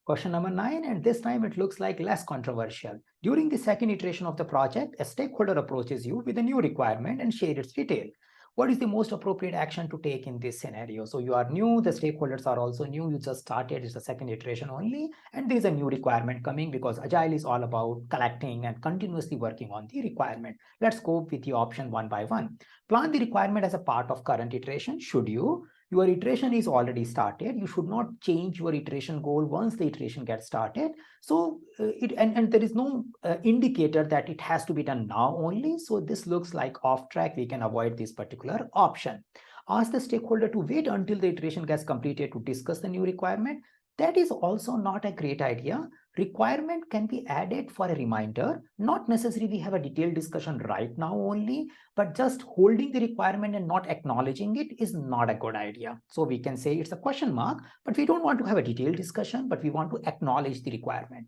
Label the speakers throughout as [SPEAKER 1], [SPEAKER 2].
[SPEAKER 1] Question number 9, and this time it looks like less controversial. During the second iteration of the project, a stakeholder approaches you with a new requirement and shares its detail. What is the most appropriate action to take in this scenario? So you are new, the stakeholders are also new, you just started, it's the second iteration only, and there's a new requirement coming because Agile is all about collecting and continuously working on the requirement. Let's go with the option one by one. Plan the requirement as a part of current iteration. Should you? Your iteration is already started. You should not change your iteration goal once the iteration gets started. So there is no indicator that it has to be done now only. So this looks like off track. We can avoid this particular option. Ask the stakeholder to wait until the iteration gets completed to discuss the new requirement. That is also not a great idea. Requirement can be added for a reminder. Not necessarily we have a detailed discussion right now only, but just holding the requirement and not acknowledging it is not a good idea. So we can say it's a question mark, but we don't want to have a detailed discussion, but we want to acknowledge the requirement.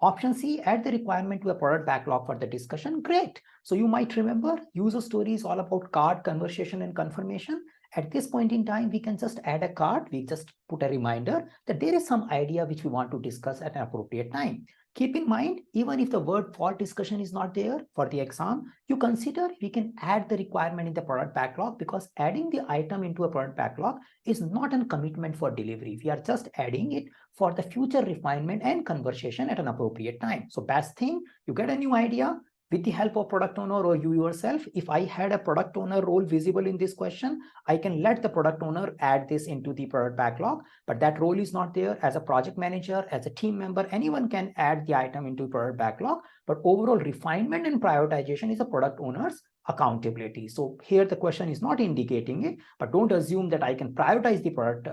[SPEAKER 1] Option C, add the requirement to a product backlog for the discussion. Great. So you might remember user story is all about card, conversation, and confirmation. At this point in time, we can just add a card. We just put a reminder that there is some idea which we want to discuss at an appropriate time. Keep in mind, even if the word for discussion is not there for the exam, you consider we can add the requirement in the product backlog because adding the item into a product backlog is not a commitment for delivery. We are just adding it for the future refinement and conversation at an appropriate time. So best thing, you get a new idea, with the help of product owner or you yourself. If I had a product owner role visible in this question, I can let the product owner add this into the product backlog, but that role is not there. As a project manager, as a team member, anyone can add the item into product backlog, but overall refinement and prioritization is a product owner's accountability. So here the question is not indicating it, but don't assume that I can prioritize the product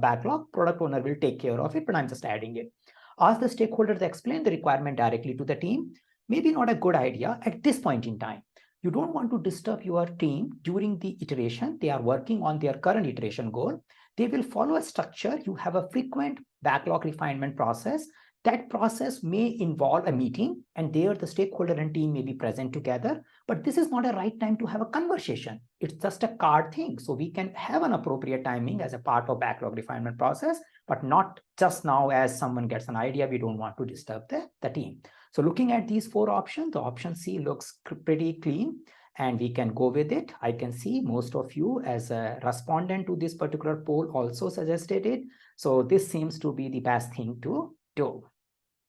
[SPEAKER 1] backlog. Product owner will take care of it, but I'm just adding it. Ask the stakeholder to explain the requirement directly to the team. Maybe not a good idea at this point in time. You don't want to disturb your team during the iteration. They are working on their current iteration goal. They will follow a structure. You have a frequent backlog refinement process. That process may involve a meeting, and there the stakeholder and team may be present together, but this is not a right time to have a conversation. It's just a card thing. So we can have an appropriate timing as a part of backlog refinement process, but not just now as someone gets an idea. We don't want to disturb the team. So looking at these four options, the option C looks pretty clean and we can go with it. I can see most of you as a respondent to this particular poll also suggested it. So this seems to be the best thing to do.